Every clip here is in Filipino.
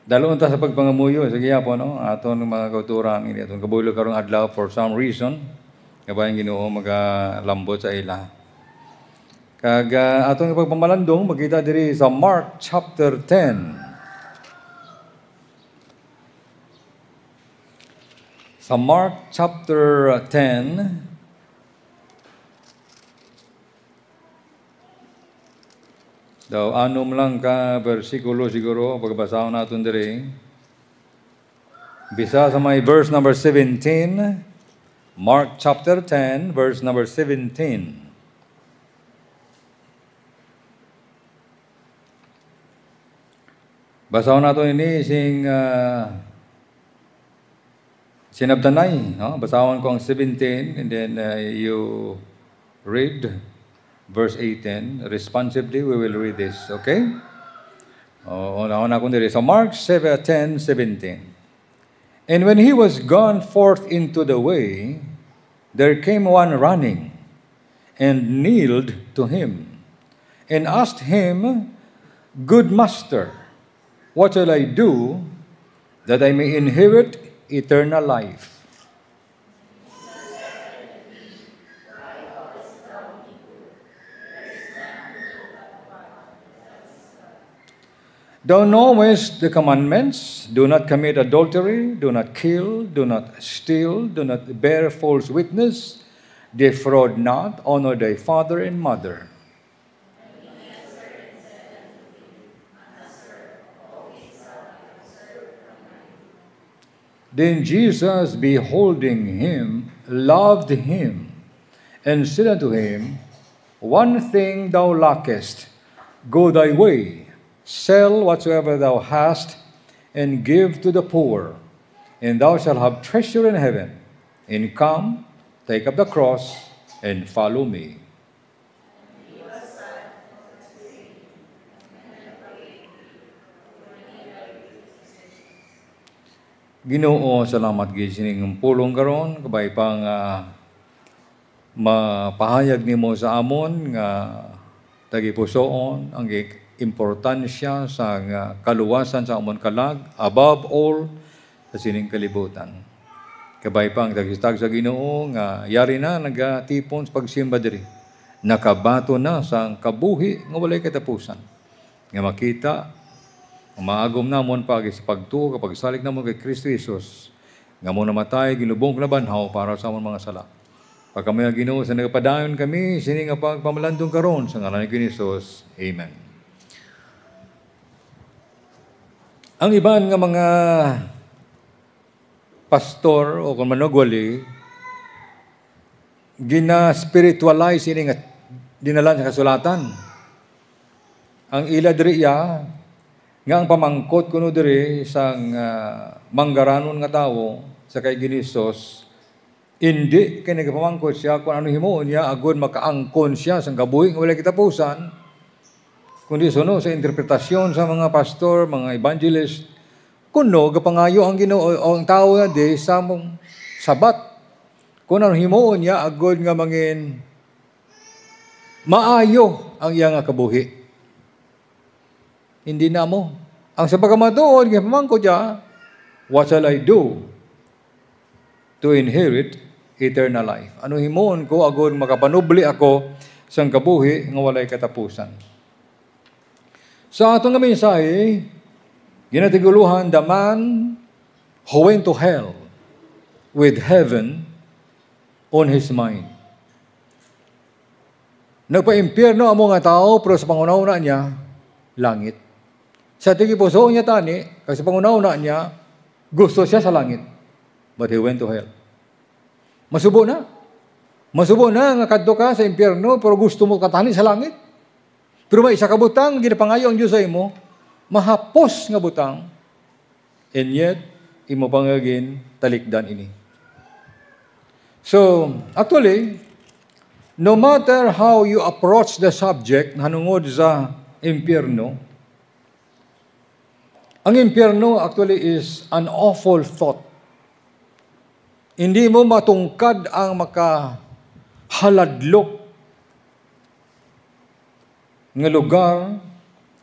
Dalon ta sa pagpangamuyo sa gihapon no aton mga kauturan ini aton kabulo karong adlaw for some reason kabayan Ginoo magalambot sa ila. Kag aton pagpamalandong makita diri sa Mark chapter 10. Sa Mark chapter 10 daw anom lang ka bersikulo siguro pagbasahon natin diri. Bisa sa may verse number 17, Mark chapter 10, verse number 17. Basahon natin ini sing sinabtanay, no? Basahon ko ang 17 and then you read verse 18, responsively we will read this, okay? Una ko diri sa Mark 10:17. And when he was gone forth into the way, there came one running and kneeled to him and asked him, Good master, what shall I do that I may inherit eternal life? Thou knowest the commandments, do not commit adultery, do not kill, do not steal, do not bear false witness, defraud not, honor thy father and mother. Then Jesus, beholding him, loved him, and said unto him, One thing thou lackest, go thy way, sell whatsoever thou hast, and give to the poor, and thou shalt have treasure in heaven. And come, take up the cross, and follow me. Ginoo, salamat gid sining pulong karon kabay pang mapahayag nimo sa amon nga tagipusoon ang importansya sa kaluwasan sa amon kalag, above all, sa sining kalibutan. Kabay pang tagistag sa Ginoo nga yari na nagatipon sa pagsimba diri. Nakabato na sa kabuhi nga walay katapusan. Nga makita, maagom namon pagi sa pagtuo kapag salik namon kay Kristo Jesus. Nga mo namatay, ginubong na banhaw para sa amon mga sala. Pag kami nga Ginoo sa nagapadayon kami, sining nga pagpamalandong karon sa ngalan ni Jesus. Amen. Ang iban nga mga pastor o kung manugwali, gina-spiritualize ini nga dinalan sa kasulatan. Ang ila diriya, nga ang pamangkot kuno diri sang manggaranon nga tawo sa kay Ginisos, hindi kay nagapamangkot siya kung ano himuon niya agud makaangkon siya sang kabuhi nga walay katapusan. Kundi suno sa interpretasyon sa mga pastor, mga evangelist, kuno gapangayo ang Ginoo ang tao nga di sa mong sabat. Kung ano himuon niya agud nga mangin maayo ang iya nga kabuhi. Hindi na mo. Ang sa pagkamatuod nga pamangko dia, what shall I do to inherit eternal life? Ano himuon ko agud makapanubli ako sang kabuhi nga walay katapusan? Sa atong nga mensahe, ginatiguluhan, the man who went to hell with heaven on his mind. Nagpa-impyerno ang mga tao, pero sa pangunauna niya, langit. Sa tigipuso niya tani, kasi pangunauna niya, gusto siya sa langit. But he went to hell. Masubo na. Masubo na nga kadto ka sa impyerno, pero gusto mo katani sa langit. Pero may isa ka butang, ginapangayo ang Diyos sa imo, mahapos nga butang, and yet, imo pangagin talikdan ini. So, actually, no matter how you approach the subject hanungod sa impyerno, ang impyerno actually is an awful thought. Hindi mo matungkad ang makahaladlok nga lugar.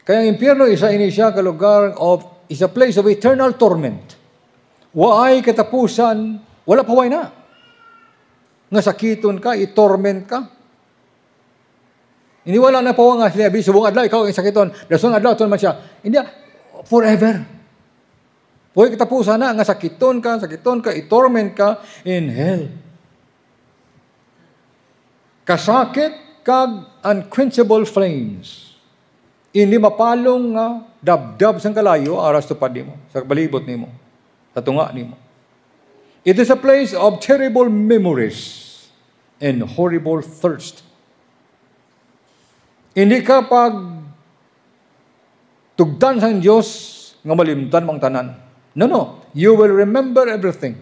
Kaya ang impyerno isa ini siya ka lugar of is a place of eternal torment. Waay katapusan, wala paway na. Nga sakiton ka, i-torment ka. Hindi wala na pawang nga sinabi, subong adlaw, ikaw ang sakiton, dason adlaw, ito naman siya. Hindi, forever. Waay katapusan na, nga sakiton ka, i-torment ka in hell. Kasakit kag unquenchable flames. Hindi mapalong nga dabdab sang kalayo, aras tupad nimo, sa balibot nimo, sa tunga nimo. It is a place of terrible memories and horrible thirst. Hindi ka pag tugdan sang Diyos nga malimtan mong tanan. No. You will remember everything.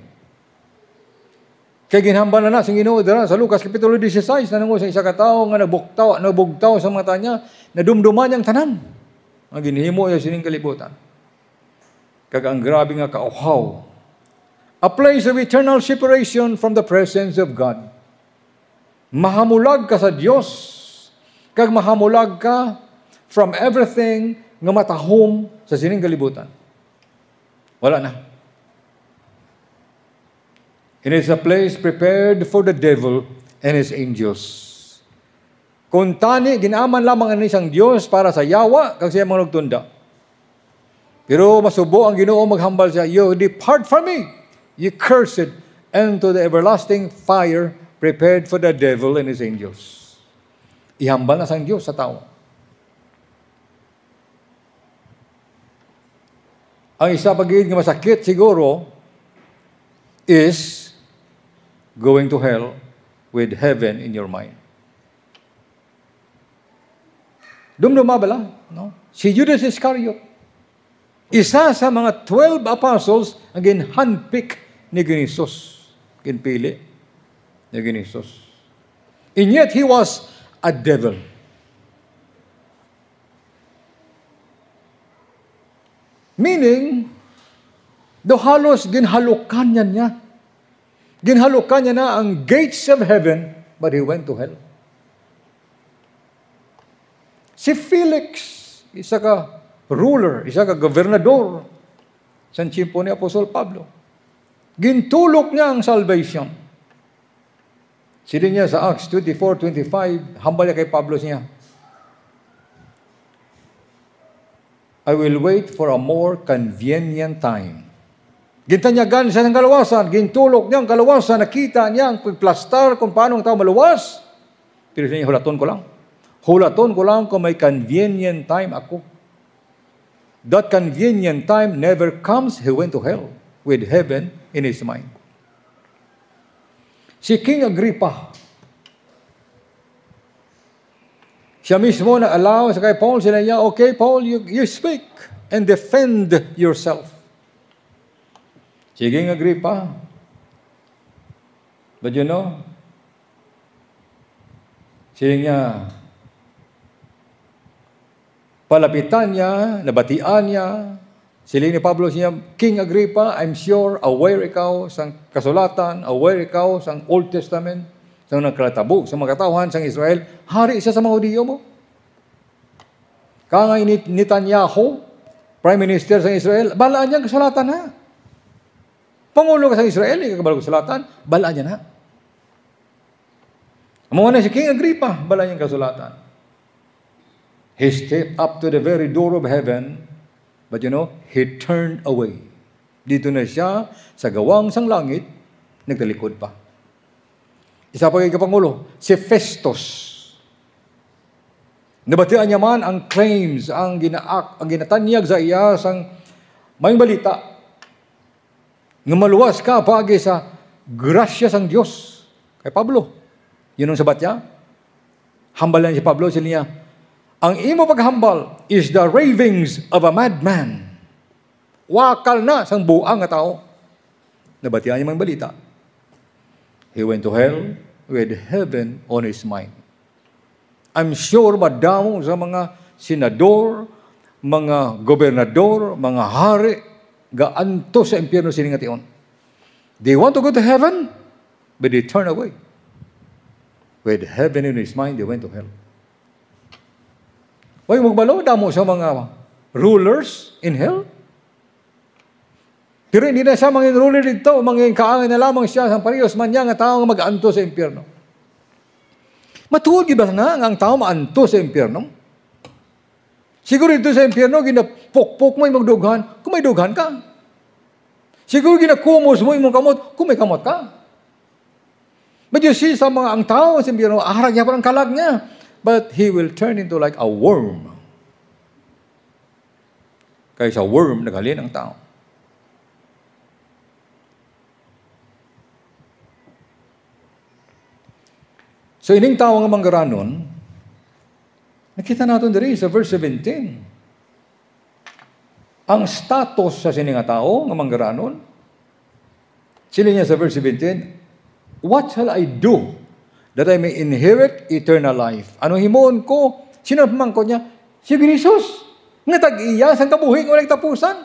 Kaya ginhambal na sa Ginoo dira sa Lucas Kapitulo 16, nanungo sa isa ka tawo nga nabugtaw sa mata niya, nadumduman niyang tanan. Ang ginhimo niya sining kalibutan. Kag ang grabe nga kauhaw. A place of eternal separation from the presence of God. Mahamulag ka sa Dios, kag mahamulag ka from everything nga matahom sa sining kalibutan. Wala na. It is a place prepared for the devil and his angels. Kung tani, ginaaman lamang ang isang Diyos para sa yawa, kag siya mga nagtunda. Pero masubo ang Ginoo maghambal siya, you depart from me, you cursed, into the everlasting fire prepared for the devil and his angels. Ihambal na sang Diyos sa tao. Ang isa pagiging nga masakit siguro is going to hell with heaven in your mind. Dumduma ba lang? No? Si Judas Iscariot, isa sa mga 12 apostles ang ginhandpick ni Jesus. Ginpili ni Jesus. And yet he was a devil. Meaning, do halos ginhalukan niya. Ginhalukan niya na ang gates of heaven, but he went to hell. Si Felix, isa ka ruler, isa ka gobernador, sa tiyempo ni Apostol Pablo. Gintulok niya ang salvation. Sili niya sa Acts 24:25, hambal niya kay Pablo niya, I will wait for a more convenient time. Gintanyagan siya ng kalawasan, gintulok niya ang kalawasan, nakita niya ang pagplastar kung paano ang tao maluwas. Pero siya, hulaton ko lang. Hulaton ko lang kung may convenient time ako. That convenient time never comes. He went to hell with heaven in his mind. Si King Agrippa, siya mismo na-allow sa kay Paul, sila niya, okay, Paul, you speak and defend yourself. Sige nga, Agrippa. But you know, sige nga, palapitan niya, nabatian niya, sila ni Pablo siya, King Agrippa, I'm sure, aware ikaw sa kasulatan, aware ikaw sa Old Testament, sa nagkalatabo, sa mga katauhan sa Israel, hari siya sa mga Hudiyo mo. Kaya nga Netanyahu, Prime Minister sa Israel, balaan niya kasulatan na. Pangulo ka sa Israel, ikakabalo ka salatan, balaan niya na. Mga na si King Agrippa, balaan niya kasulatan. He stepped up to the very door of heaven, but you know, he turned away. Dito na siya, sa gawang sang langit, nagtalikod pa. Isa pa kay Pangulo, si Festus. Nabatian niya man ang claims, ang ginatanyag sa iya, sang may balita, nga maluwas ka pagi sa grasya sang Diyos. Kay Pablo. Yun ang sabat niya. Hambal niya si Pablo, sila niya, ang imo paghambal is the ravings of a madman. Wakal na sang buang nga tao. Nabatian niya mang balita. He went to hell with heaven on his mind. I'm sure madamo sa mga senador, mga gobernador, mga hari, gaanto sa impyerno sining ation. They want to go to heaven, but they turn away. With heaven in his mind, they went to hell. Why magbalo damo sa mga rulers in hell? Pero hindi na siya mangin ruler dito, mangin kaangin na lamang siya sa parehos man niya nga tao nga mag-anto sa impyerno. Matuod ba nga ang tao maanto sa impyerno? Siguro dito sa impyerno, ginapokpok mo yung dughan, kung may dughan ka. Siguro ginakumos mo yung kamot, kung may kamot ka. But you see, sa mga ang tao sa impyerno, aharag niya parang kalag niya. But he will turn into like a worm. Kaya sa worm, naghalin ang tao. So, ining tao nga manggaranon, nakita natin diri sa verse 17. Ang status sa sining nga tao nga manggaranon, sila niya sa verse 17, what shall I do that I may inherit eternal life? Ano himoon ko? Sino pamangkot niya? Si Jesus. Nga tag-iya sang kabuhi nga nagtapusan.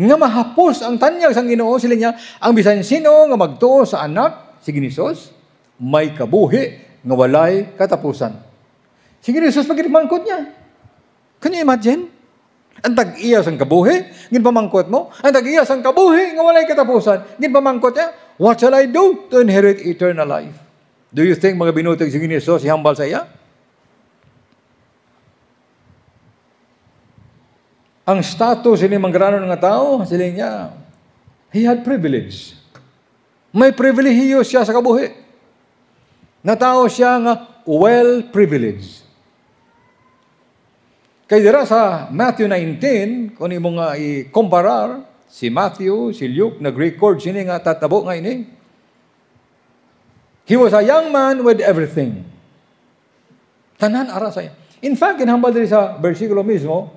Nga mahapos ang tanyag sang Ginoo, sila niya, ang bisan sino nga magtuo sa anak, si Jesus, may kabuhi nga walay katapusan. Si Jesus pagkipamangkot niya. Can you imagine? Ang tag-iya sang kabuhi, ginpamangkot mo. Ang tag-iya sang kabuhi nga walay katapusan, ginpamangkot niya. What shall I do to inherit eternal life? Do you think mga binutig si Jesus ihambal sa iya? Ang status ni manggaranon nga tao, sila niya, he had privilege. May privilehiyo siya sa kabuhi. Natao siya nga well-privileged. Kaya dira sa Matthew 19, kung imo nga i-comparar, si Matthew, si Luke, nag-record sini nga tatabo nga ini. He was a young man with everything. Tanan ara saya. In fact, inhambal diri sa bersikulo mismo,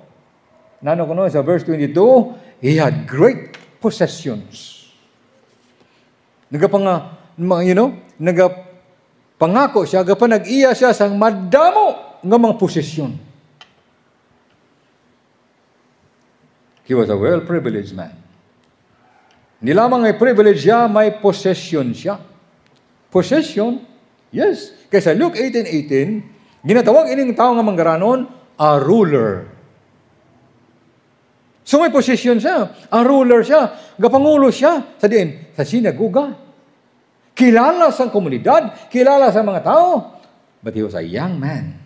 nano kuno sa verse 22, he had great possessions. Pangako siya, nag-iya siya sa madamo ng mga posisyon. He was a well-privileged man. Hindi lamang ay privilege siya, may possession siya. Possession? Yes. Kaya sa Luke 18:18, ginatawag ining tao nga manggaranon, a ruler. So may possession siya, a ruler siya, gapangulo siya sa diin, sa sinagoga. Kilala sa komunidad, kilala sa mga tao. But he was a young man.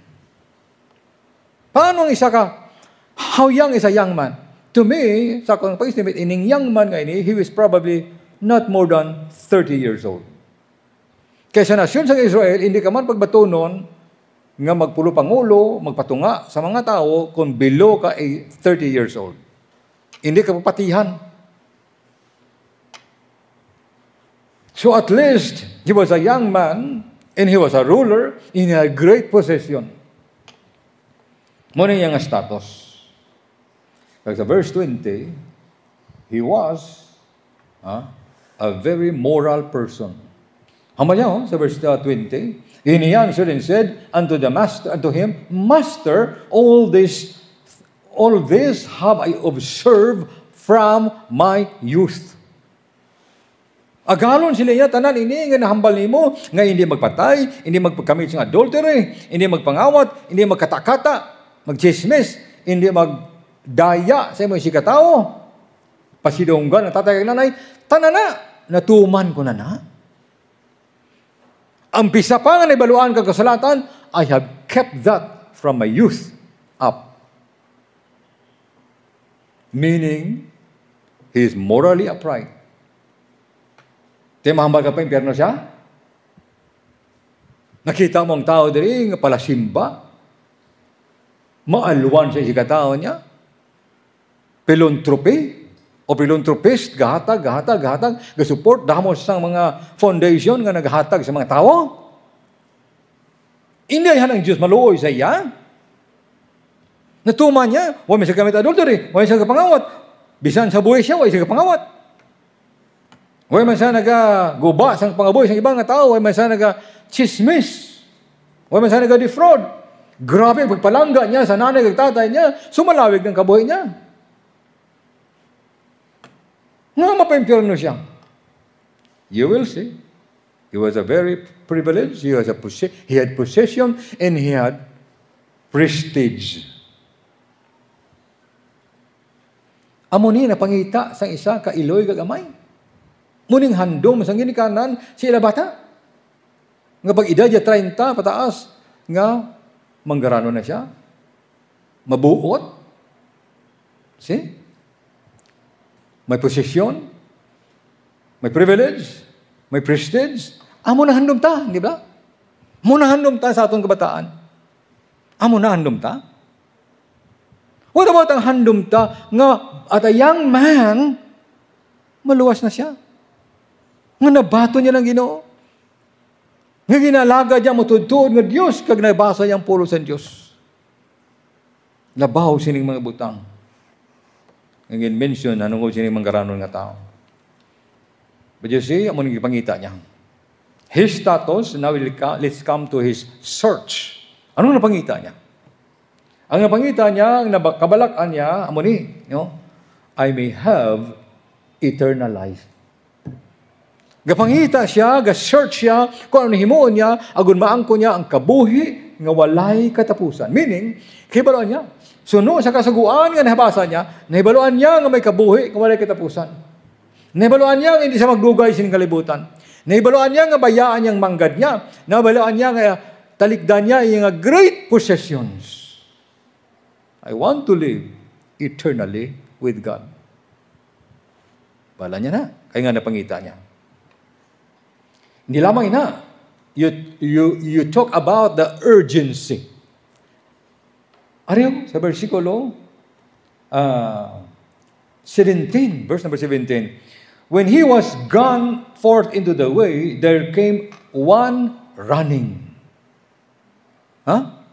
Paano ang isa ka? How young is a young man? To me, sa akong pag-estimate, ining young man nga ini, he was probably not more than 30 years old. Kaya sa nasyon sa Israel, hindi ka man pagbatunon nga magpulo pangulo, magpatunga sa mga tao kung below ka 30 years old. Hindi ka papatihan. So at least, he was a young man, and he was a ruler, and he had great possession. Muna yung status. Like sa verse 20, he was a very moral person. Haman niya, sa verse 20, and he answered and said unto him, Master, all this have I observed from my youth. Agalon sila niya, tanan ini, nga nahambal nimo, nga hindi magpatay, hindi magpagkamit ng adultery, hindi magpangawat, hindi magkatakata, magchismis, hindi magdaya sa imo sikatao, pasidonggan, tatay kag nanay, tanana, natuman ko na. Ang pisa pa nga naibaluan kag kasalatan, I have kept that from my youth up. Meaning, he is morally upright. Di mahambal ka pa impyerno siya? Nakita mo ang tao diri nga palasimba? Maalwan sa ikatao niya? Philanthropy? O philanthropist, gahatag, gasupport, damos sa mga foundation nga naghatag sa mga tao? Hindi yan ang Diyos maluoy sa iya. Natuman niya, huwag may sa gamit adultery, huwag may sa kapangawat. Bisan sa buhay siya, huwag sa kapangawat. Huwag man siya nag-guba sa pangaboy sa ibang tao. Huwag man siya nag-chismis. Huwag man siya nag-defraud. Grabe, pagpalangga niya sa nanay at tatay niya, sumalawig ng kabuhay niya. Nga mapaimpyerno siya. You will see. He was a very privileged. He had possession and he had prestige. Amo ni napangita sang isa ka iloy gagamay. Muning handom sang ginikanan sila bata. Nga pag edad ya 30 pataas nga manggarano na siya. Mabuot. See? May posisyon, may privilege, may prestige. Amo na handom ta, di ba? Amo na handom ta sa atong kabataan. Amo na handom ta. What about ang handom ta nga at a young man, maluwas na siya. Nga nabato niya ng Ginoo. Nga ginalaga niya matudtod nga Diyos kag nabasa niyang pulo sa Diyos. Labaw sining mga butang. Nga mention anong sining manggaranon nga tao. But you see, amo nang gipangita niya. His status, now let's come to his search. Anong napangita niya? Ang napangita niya, ang kabalakan niya, amo ni, I may have eternal life. Gapangita siya, ga-search siya, kung ano himuon niya, agun maangko niya ang kabuhi nga walay katapusan. Meaning, kibaluan niya. Suno sa kasaguan nga nahabasa niya, nahibaluan niya nga may kabuhi nga walay katapusan. Nahibaluan niya nga hindi siya magdugay sining kalibutan. Nahibaluan niya nga bayaan niyang manggad niya. Nahibaluan niya nga talikdan niya yung great possessions. I want to live eternally with God. Bala niya na. Kaya nga napangita niya. Hindi lamang ina. You talk about the urgency. Ariyo, sa versikulo 17, verse number 17. When he was gone forth into the way, there came one running.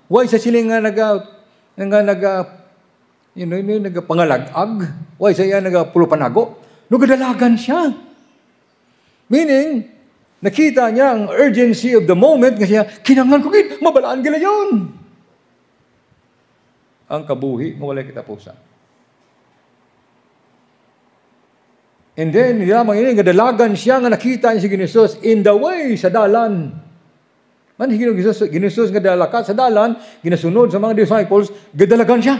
Why sa sila nga nagapangalagag? Why sa iya nagapulupanago? Nagadalagan siya. Meaning, nakita niya ang urgency of the moment kasi kinanglan ko mabalaan gila yun. Ang kabuhi nga walay katapusan. And then, hindi lamang yun, gadalagan siya nga nakita niya si Ginisus in the way sa dalan. Man, Ginisus nga dalakat sa dalan, ginasunod sa mga disciples, gadalagan siya.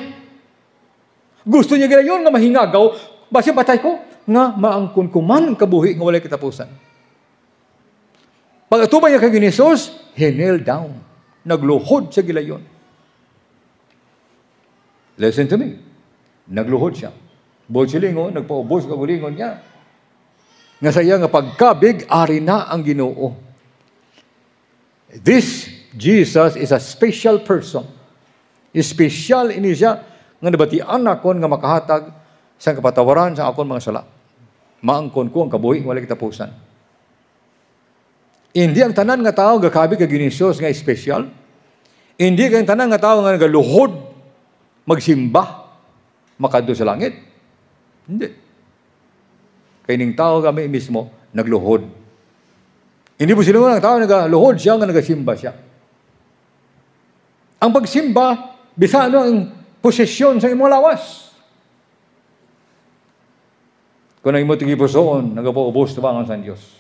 Gusto niya gila yun nga mahingagaw, basi patay ko, nga maangkon ko man ang kabuhi nga walay katapusan. Pag atubay niya kay Ginisus, he knelt down. Nagluhod sa gila yun. Listen to me. Nagluhod siya. Silingon, nagpaubos ka gulingon niya. Nga saya nga pagkabig, ari na ang Ginoo. This Jesus is a special person. Special ini siya nga nabatian akon nga makahatag sa kapatawaran sa akon mga sala. Maangkon ko ang kabuhi walay katapusan. Hindi ang tanan nga tao gakabig kay Ginisus nga special. Hindi kay tanan nga tao nga nagaluhod magsimba makadto sa langit. Hindi. Kay ning tao kami mismo nagluhod. Hindi po sila ng tao nagaluhod siya nga nagasimba siya. Ang pagsimba bisa ano ang posesyon sa imong lawas. Kung ang imo tigipusoon nagapaubos tabangan sa Dios.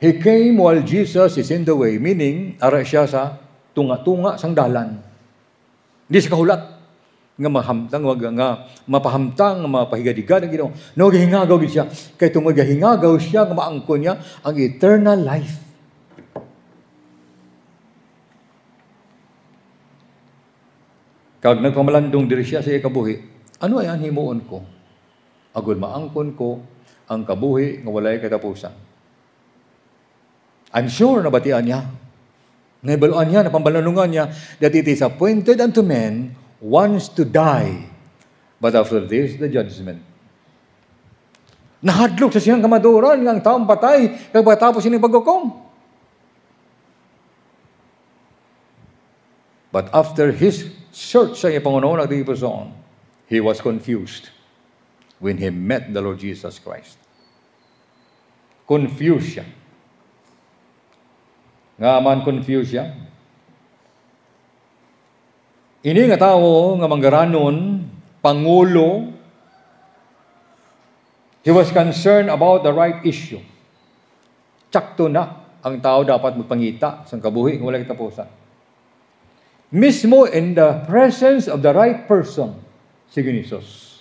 He came while Jesus is in the way, meaning ara siya sa tunga-tunga sang dalan. Hindi siya kahulat nga mahamtang, nga mapahamtang, nga mapahigadigan ang Ginoo. No, gahingagaw din siya. Kaya itong gahingagaw siya, nga maangkon niya ang eternal life. Kag nagpamalandong diri siya sa ikabuhi, ano ay ang himuon ko? Agud maangkon ko ang kabuhi nga walay katapusan. I'm sure nabatian niya. Naibaluan niya, napambalanungan niya, that it is appointed unto men once to die, but after this, the judgment. Nahadlok sa siyang kamaduran ng taong patay kag patapos sining paghukom. But after his search sa iyang Panginoon at ipuson, he was confused when he met the Lord Jesus Christ. Confused siya. Nga man confused siya. Ini nga tao nga manggaranon, pangulo, he was concerned about the right issue. Tsakto na ang tao dapat magpangita sa kabuhi ng walang katapusan. Mismo in the presence of the right person, si Ginisos.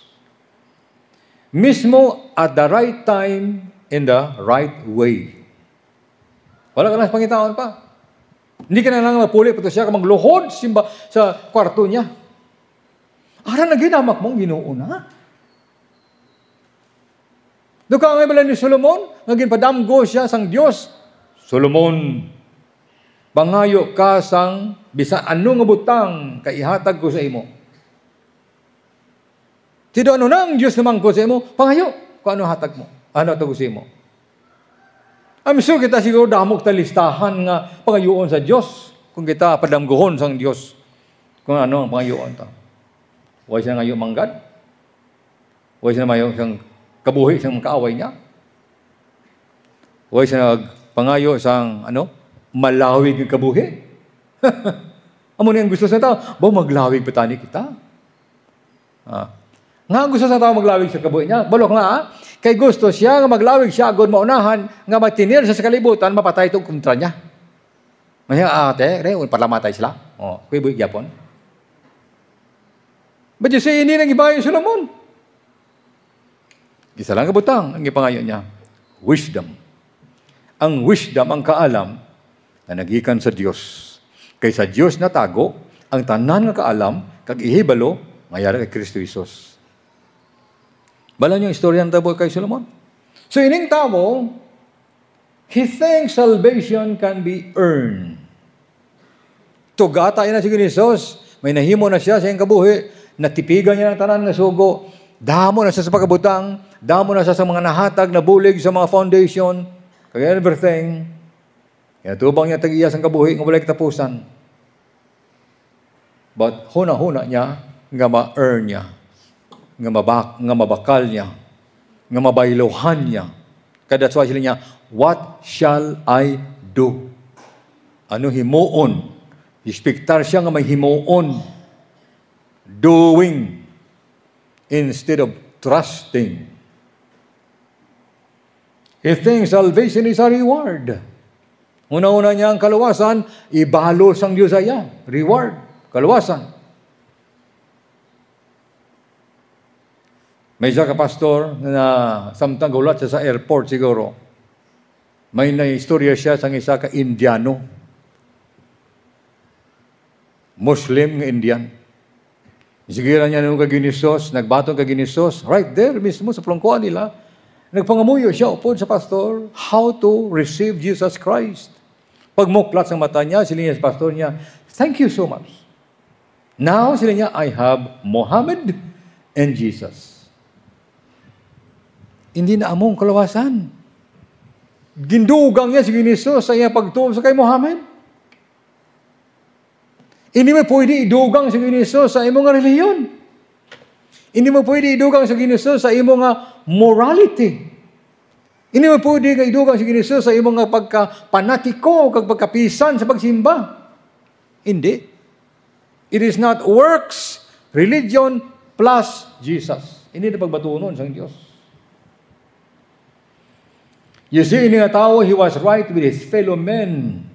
Mismo at the right time, in the right way. Wala ka lang pangitaon pa. Hindi ka na lang mapuli, pato siya ka magluhod simba sa kwarto niya. Ara na ginamak mong Ginoo na. Doon ka nga bala ni Solomon, naging padamgo siya sang Diyos. Solomon, pangayo ka sang bisa ano nga butang kaihatag ko sa imo. Tido ano na ang Diyos naman ko sa imo, pangayo kung ano hatag mo. Ano hatag ko sa imo. I'm sure kita siguro damok ta listahan nga pangayoon sa Diyos kung kita padamgohon sang Diyos kung ano ang pangayoon ta. Huwag siya ngayon manggad. Huwag siya mayo siyang kabuhi siyang kaaway niya. Huwag siya pangayo sang malawig ng kabuhi. Amo na yung gusto sa tao, maglawig patani kita. Nga gusto sa tao maglawig sa kabuhi niya. Balok nga, kay gusto siya nga maglawig siya agad maunahan, nga matinir siya sa kalibutan, mapatay itong kontra niya. Maya ate, parlamatay sila. Kuya buhi gyapon. But you say, hindi nang iba yung Solomon. Isa lang kabutang ang ipangayon niya. Wisdom. Ang wisdom, ang kaalam, na nagikan sa Diyos. Kay sa Diyos natago, ang tanan nga kaalam, kag ihibalo, mayara kay Kristo Jesus. Bala niyong istorya ng tabo kay Solomon. So ining tao, he thinks salvation can be earned. Tugata na si Jesus, may nahimo na siya sa iyang kabuhi, natipigan niya ng tanan nga sugo, damo na siya sa pagkabutang, damo na siya sa mga nahatag na bulig sa mga foundation, kaya everything, kaya tubang niya tag-iyas ang kabuhi, nga walay katapusan. But huna-huna niya, nga ma-earn niya, nga mabakal niya, nga mabaylohan niya. Kaya that's why sila niya, what shall I do? Ano himuon? Ispektar siya nga may himuon. Doing instead of trusting. He thinks salvation is a reward. Una-una niya ang kaluwasan, ibalo sang Diyos ay reward, kaluwasan. May isa ka pastor na samtang gulat siya sa airport siguro. May na-istorya siya sang isa ka Indiano. Muslim nga Indian. Isigira niya nung kaginisos, nagbatong kaginisos, right there mismo sa plangkuan nila, nagpangamuyo siya upod sa pastor, how to receive Jesus Christ. Pagmuklat sa mata niya, sila niya sa pastor niya, thank you so much. Now, sila niya, I have Muhammad and Jesus. Hindi na among kalawasan. Gindugang niya si Ginisos sa iya pagtuo sa kay Muhammad. Hindi mo pwede idugang sa Ginisos sa imong reliyon. Hindi mo pwede idugang sa Ginisos sa imong morality. Hindi mo pwede idugang sa Ginisos sa imong pagka-panatiko, kag pagkapisan sa pagsimba. Hindi. It is not works, religion, plus Jesus. Hindi na pagbatunon sa Diyos. You see, ini nga tao, he was right with his fellow men.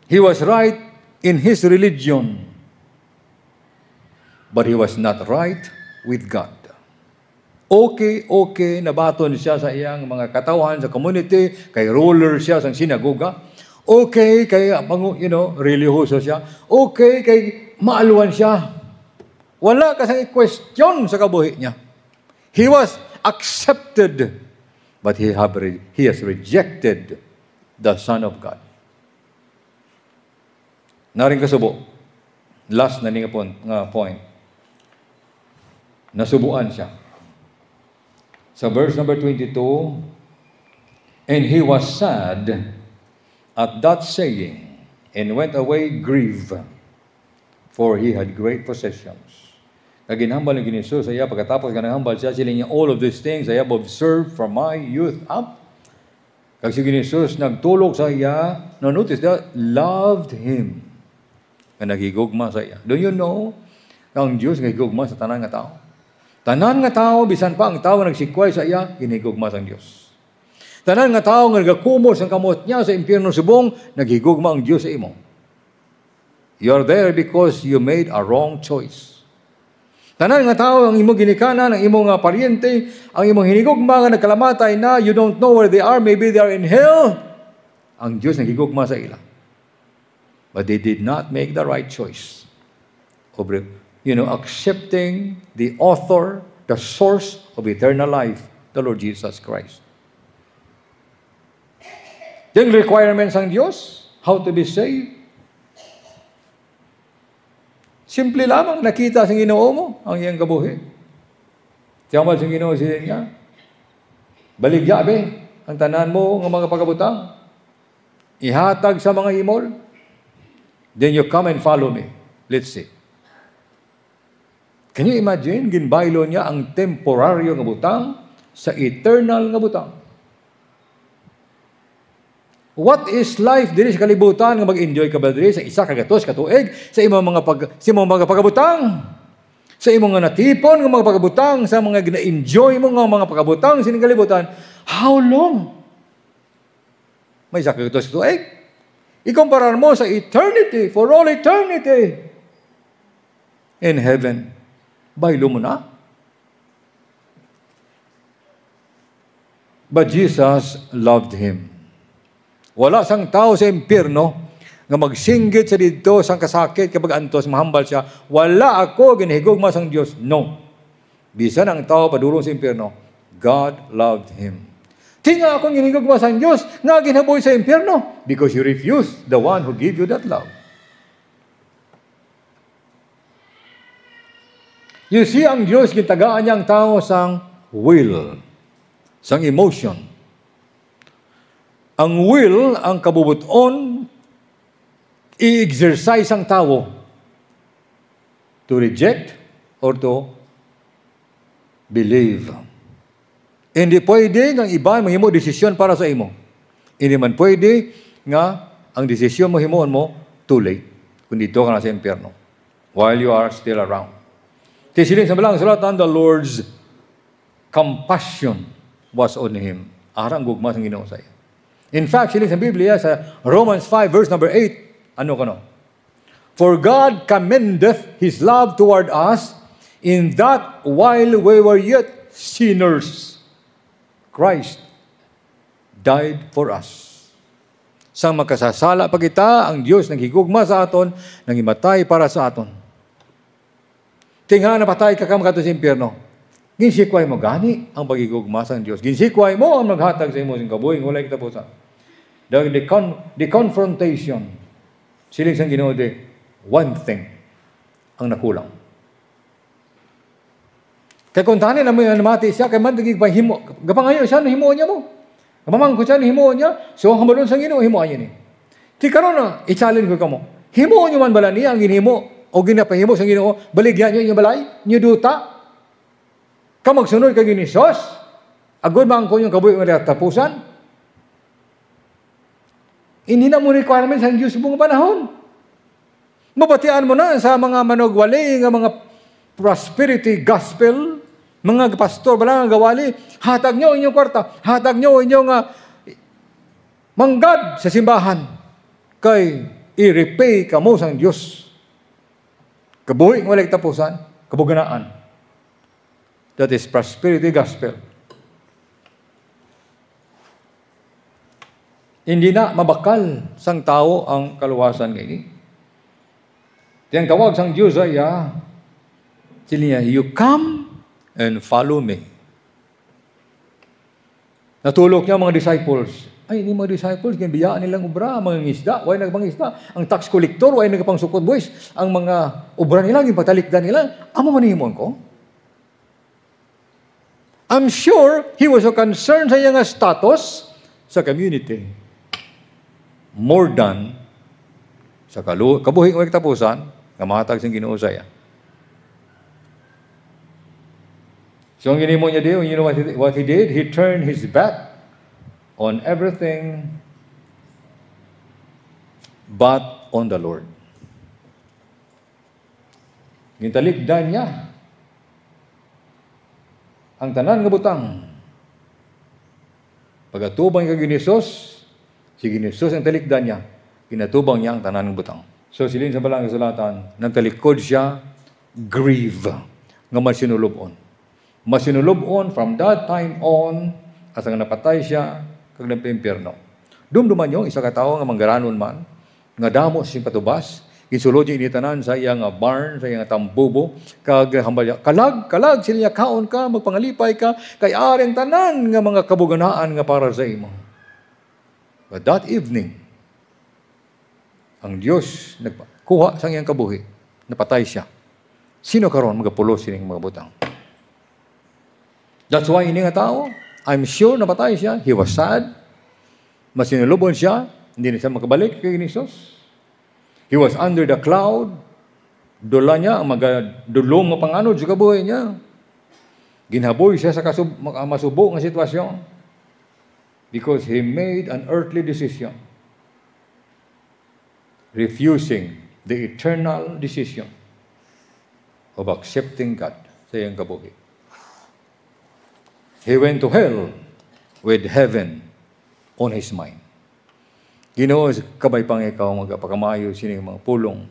He was right in his religion, but he was not right with God. Okay, nabaton siya sa iyang mga katawan sa community, kay ruler siya sa sinagoga. Okay, kay relihiyoso siya. Okay, kay maaluan siya. Wala kasang question sa kabuhi niya. He was accepted, but he has rejected the Son of God. Naring kasubo. Last na nga point. Nasubuan siya. Sa verse number 22, and he was sad at that saying, and went away grieved, for he had great possessions. Kaginhambal ng Ginisus sa iya, pagkatapos kanahambal siya, sila niya, all of these things I have observed from my youth up. Kag si Ginisus nagtulog sa iya, notice that, loved him. Nagigugma sa iya. Do you know, ang Diyos nagigugma sa tanan nga tao? Tanan nga tao, bisan pa ang tao nagsikway sa iya, ginigugma sa Diyos. Tanan nga tao nga nagakumos ang kamot niya sa impyerno subong, nagigugma ang Diyos sa imo. You are there because you made a wrong choice. Tanan nga tao ang imong ginikanan, ang imong paryente, ang imong hinigugma nga nagkalamatay na, you don't know where they are, maybe they are in hell. Ang Diyos nagigugma sa ila. But they did not make the right choice of, accepting the author, the source of eternal life, the Lord Jesus Christ. Yung requirements ng Diyos, how to be saved. Simple lamang, nakita sa Ginoo mo ang iyang kabuhi. Tiyamal sa Ginoo siya niya, baligya be, ang tanan mo ng mga pagkabutang, ihatag sa mga imol, then you come and follow me. Let's see. Can you imagine, ginbaylo niya ang temporaryo nga butang sa eternal nga butang. What is life diri sa kalibutan nga mag-enjoy ka ba diri sa isa kagatos katuig sa imong mga pagabutang, sa imong nga natipon nga mga pagabutang, sa mga gina-enjoy mo nga mga pagabutang sa kalibutan? How long? May isa kagatos katuig. Ikumparar mo sa eternity, for all eternity in heaven. Baylo mo na. But Jesus loved him. Wala sang tao sa impyerno nga magsinggit sa dito sang kasakit kapag antos mahambal siya. Wala ako ginahigugma sang Dios. No. Bisan ang tao padulong sa impyerno, God loved him. Tinga akong ginahigugma sang Dios nga ginabuhi sa impyerno because you refuse the one who gave you that love. You see, ang Diyos gitagaan niya ang tao sang will, sang emotion. Ang will, ang kabubuton, i-exercise ang tao to reject or to believe. Hindi pwede ng iba mahimo desisyon para sa imo. Hindi man pwede nga ang desisyon mo himuon mo too late. Kung dito ka na sa impyerno while you are still around. Tisiling sa balang sulatan, the Lord's compassion was on him. Arang gugma sang Ginoo sa iya. In fact, siling sa Biblia, sa Romans 5, verse number 8, ano kano? For God commendeth His love toward us in that while we were yet sinners, Christ died for us. Sang makasasala pa kita, ang Diyos naghigugma sa aton, nangimatay para sa aton. Tingha napatay ka kamakato sa impyerno. Ginsikway mo gani ang pagigugma sa Diyos. Ginsikway mo ang maghatag sa imo sing kabuhi walay katapusan. The confrontation, siling sang Ginoo di, one thing ang nakulang. Kaya kung tanin na mo namati siya, kaya man nagigpay himo, gapangayo siya, himo niya mo. Gamamang ko siya, himo niya, so hamalon sang Ginoo, himo niya ni. Ti karon na, i-challenge ko kamo. Himo niyo man bala niya ang ginhimo, o ginapahimo sang Ginoo, baligyan niyo yung balay, niyo duta. Kamagsunod kay Ginisos, agod man ko yung kabuhi nga tapusan. Hindi na mo requirements ang Diyos buong panahon. Mabatian mo na sa mga manugwali, nga mga prosperity gospel, mga pastor, balang gawali, hatag nyo inyong kwarta, hatag nyo inyong manggad sa simbahan, kay i-repay ka mo sa Diyos. Kabuhi ng walang tapusan, kabuganaan. That is prosperity gospel. Hindi na mabakal sang tao ang kaluwasan ngayon. Tiyang tawag sang Diyos ay, sila niya, you come and follow me. Natulog niya mga disciples. Ay, hindi mga disciples, ginbiyaan nilang ubra, mga ngisda, way nagpangisda. Ang tax collector, way nagpangsukod boys. Ang mga ubra nila, ginpatalikdan nila. Amo manihimon ko? I'm sure he was so concerned sa iyang status sa community. More than sa kabuhing o tapusan, kamatag sa Ginoo saya. So ang ginimo niya di, you know what he did? He turned his back on everything but on the Lord. Gintalikdan niya ang tanan nga butang. Pagatubang kay Ginisos, si Ginisos ang talikdan niya, kinatubang niya ang tanan ng butang. So silin sa balang kasulatan, nagtalikod siya, grieve. nga masinulubon. Masinulubon from that time on, asa nga napatay siya, kag nagpa-impyerno. Dumduman nyo, isa ka tao nga manggaranon man, nga damo siyang patubas, insulod yung initanan sa iyang barn, sa iyang tambubo, kag hambal kalag, sila kaon ka, magpangalipay ka, kay aring tanan nga mga kabuganaan nga para sa imo. But that evening, ang Diyos nagkuha sa iyang kabuhi, napatay siya. Sino karon magapulos sining mga butang? That's why ini nga tao, I'm sure napatay siya, he was sad, masinulubon siya, hindi na siya makabalik kay Jesus. He was under the cloud, dula niya, ang magadulong nga panganod sa kabuhi niya. Ginhaboy siya sa masubo nga sitwasyon because he made an earthly decision, refusing the eternal decision of accepting God sa iyang kabuhi. He went to hell with heaven on his mind. Ginoo, kabay pang ikaw magpakamayo sining mga pulong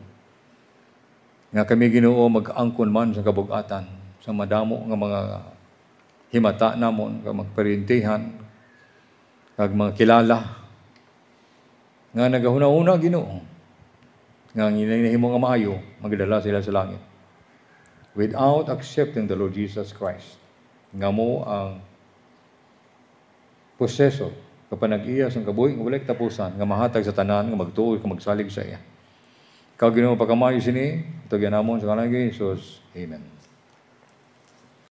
nga kami Ginoo mag-angkon man sa kabug-atan sa madamo nga mga himata namon nga magparintihan kag mga kilala nga nagahuna-una Ginoo nga ginahimo nga maayo magdala sila sa langit without accepting the Lord Jesus Christ. Nga mo ang proseso kapanag-iya sa kabuhi nga walay tapusan nga mahatag sa tanan nga magtuo ka magsalig sa iya. Kag Ginoo pagkamayo sini tugyan namon sa kanang Jesus. Amen.